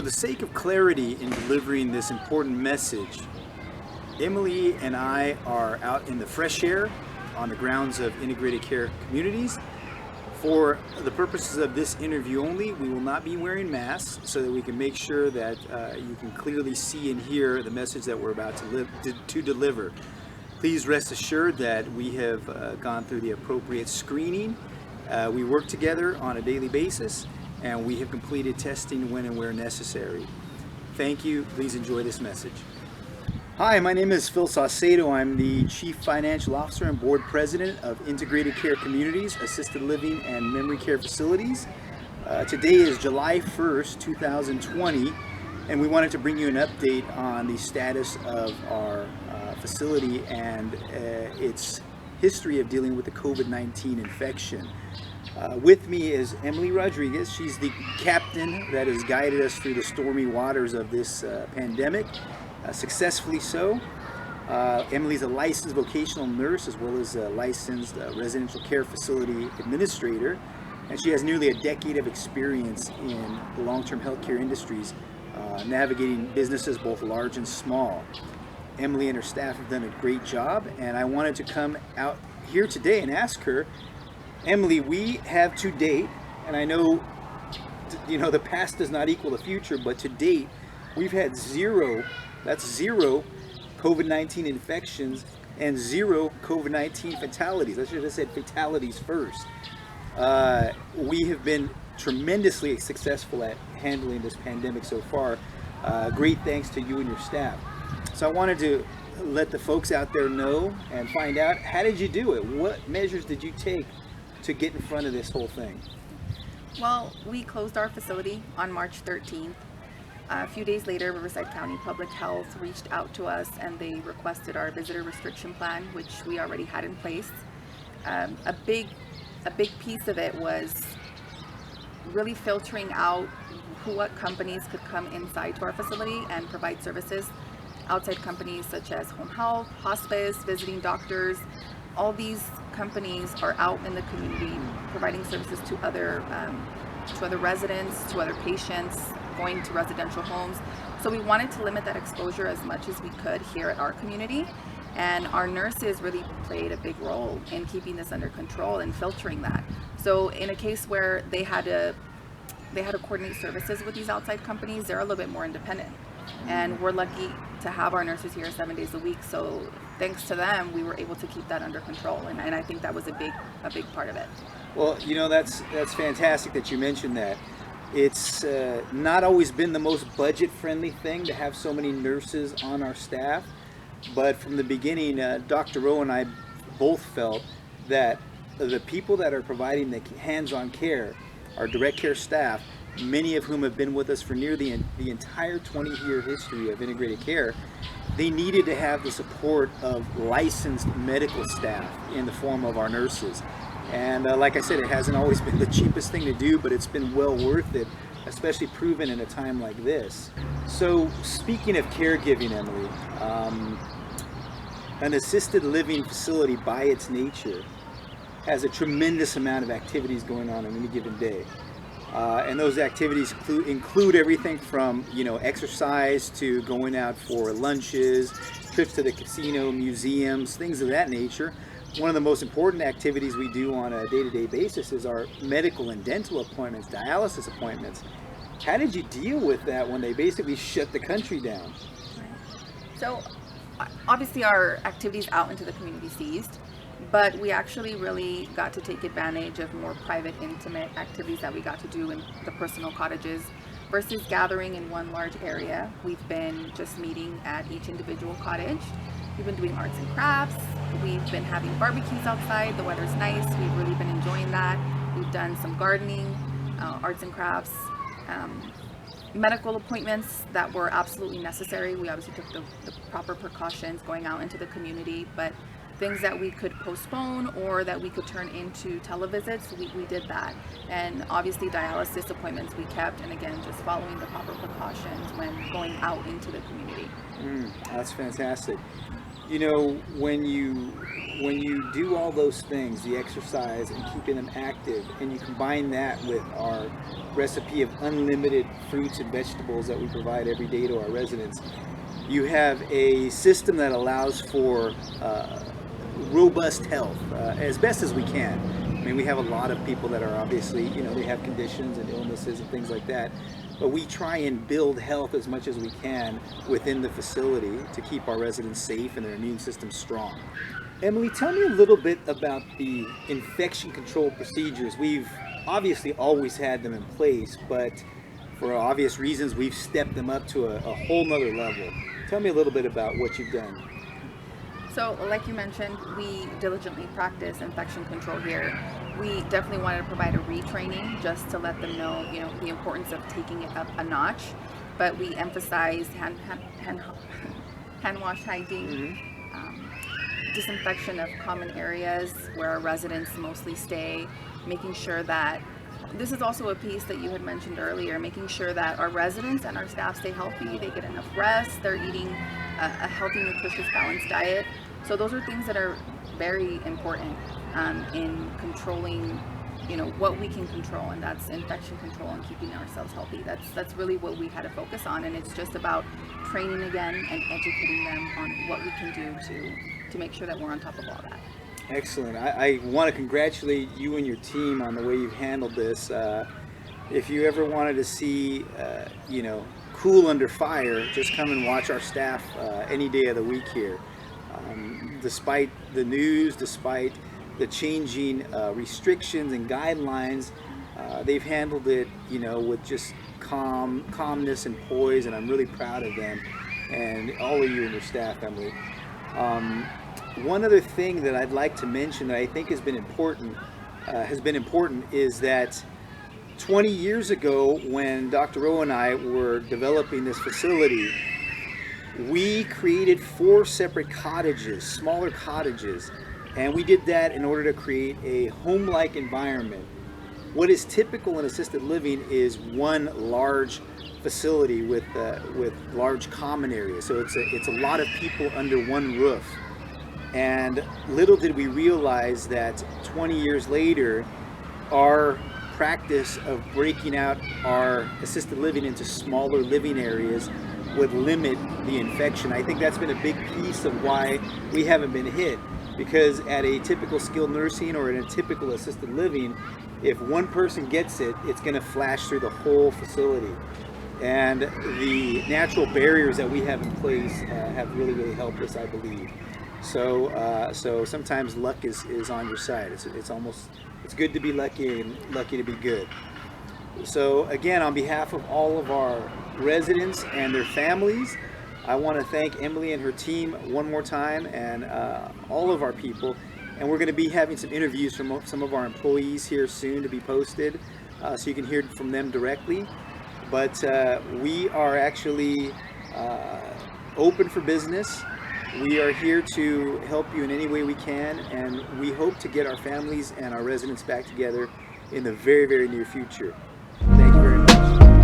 For the sake of clarity in delivering this important message, Emily and I are out in the fresh air on the grounds of Integrated Care Communities. For the purposes of this interview only, we will not be wearing masks so that we can make sure that you can clearly see and hear the message that we're about to deliver. Please rest assured that we have gone through the appropriate screening. We work together on a daily basis, and we have completed testing when and where necessary. Thank you. Please enjoy this message. Hi, my name is Phil Saucedo. I'm the Chief Financial Officer and Board President of Integrated Care Communities, Assisted Living and Memory Care Facilities. Today is July 1st, 2020, and we wanted to bring you an update on the status of our facility and its history of dealing with the COVID-19 infection. With me is Emely Rodriguez. She's the captain that has guided us through the stormy waters of this pandemic, successfully so. Emily's a licensed vocational nurse as well as a licensed residential care facility administrator, and she has nearly a decade of experience in the long-term healthcare industries, navigating businesses both large and small. Emily and her staff have done a great job, and I wanted to come out here today and ask her, Emily, we have to date, and I know, the past does not equal the future, but to date, we've had zero COVID-19 infections and zero COVID-19 fatalities. I should have said fatalities first. We have been tremendously successful at handling this pandemic so far. Great thanks to you and your staff. So I wanted to let the folks out there know and find out, how did you do it? What measures did you take to get in front of this whole thing? Well, we closed our facility on March 13th. A few days later, Riverside County Public Health reached out to us and they requested our visitor restriction plan, which we already had in place. A big piece of it was really filtering out what companies could come inside to our facility and provide services. Outside companies such as home health, hospice, visiting doctors, all these companies are out in the community providing services to other residents, to other patients, going to residential homes. So we wanted to limit that exposure as much as we could here at our community, and our nurses really played a big role in keeping this under control and filtering that. So in a case where they had to coordinate services with these outside companies, they're a little bit more independent. And we're lucky to have our nurses here 7 days a week. So thanks to them, we were able to keep that under control. And I think that was a big part of it. Well, that's fantastic that you mentioned that. It's not always been the most budget-friendly thing to have so many nurses on our staff. But from the beginning, Dr. Rowe and I both felt that the people that are providing the hands-on care, our direct care staff, many of whom have been with us for nearly the entire 20-year history of integrated care, they needed to have the support of licensed medical staff in the form of our nurses. And like I said, it hasn't always been the cheapest thing to do, but it's been well worth it, especially proven in a time like this. So speaking of caregiving, Emily, an assisted living facility by its nature has a tremendous amount of activities going on any given day. And those activities include everything from, exercise to going out for lunches, trips to the casino, museums, things of that nature. One of the most important activities we do on a day-to-day basis is our medical and dental appointments, dialysis appointments. How did you deal with that when they basically shut the country down? So obviously our activities out into the community ceased, but we actually really got to take advantage of more private, intimate activities that we got to do in the personal cottages versus gathering in one large area. We've been just meeting at each individual cottage. We've been doing arts and crafts. We've been having barbecues outside. The weather's nice. We've really been enjoying that. We've done some gardening, arts and crafts, medical appointments that were absolutely necessary. We obviously took the proper precautions going out into the community, but things that we could postpone or that we could turn into televisits, we did that. And obviously dialysis appointments we kept, and again, just following the proper precautions when going out into the community. That's fantastic. You know, when you do all those things, the exercise and keeping them active, and you combine that with our recipe of unlimited fruits and vegetables that we provide every day to our residents, you have a system that allows for robust health as best as we can. I mean, we have a lot of people that are obviously, you know, they have conditions and illnesses and things like that, but we try and build health as much as we can within the facility to keep our residents safe and their immune system strong. Emily, tell me a little bit about the infection control procedures. We've obviously always had them in place, but for obvious reasons, we've stepped them up to a whole nother level. Tell me a little bit about what you've done. So, like you mentioned, we diligently practice infection control here. We definitely wanted to provide a retraining just to let them know, you know, the importance of taking it up a notch. But we emphasize hand wash hygiene, disinfection of common areas where our residents mostly stay, making sure that this is also a piece that you had mentioned earlier, making sure that our residents and our staff stay healthy, they get enough rest, they're eating a healthy, nutritious, balanced diet. So those are things that are very important in controlling, you know, what we can control, and that's infection control and keeping ourselves healthy. That's really what we had to focus on, and it's just about training again and educating them on what we can do to make sure that we're on top of all that. Excellent. I want to congratulate you and your team on the way you've handled this. If you ever wanted to see, you know, cool under fire, just come and watch our staff any day of the week here. Despite the news, despite the changing restrictions and guidelines, they've handled it, you know, with just calmness and poise, and I'm really proud of them and all of you and your staff, Emily. One other thing that I'd like to mention that I think has been important is that 20 years ago, when Dr. Rowe and I were developing this facility, we created 4 separate cottages, smaller cottages, and we did that in order to create a home-like environment. What is typical in assisted living is one large facility with large common areas. So it's a lot of people under one roof. And little did we realize that 20 years later, our practice of breaking out our assisted living into smaller living areas would limit the infection. I think that's been a big piece of why we haven't been hit, because at a typical skilled nursing or in a typical assisted living, if one person gets it, it's going to flash through the whole facility. And the natural barriers that we have in place have really helped us, I believe. So sometimes luck is on your side. It's good to be lucky and lucky to be good. So again, on behalf of all of our residents and their families, I want to thank Emily and her team one more time, and all of our people. And we're going to be having some interviews from some of our employees here soon to be posted, so you can hear from them directly. But we are actually open for business. We are here to help you in any way we can, and we hope to get our families and our residents back together in the very near future. Thank you very much.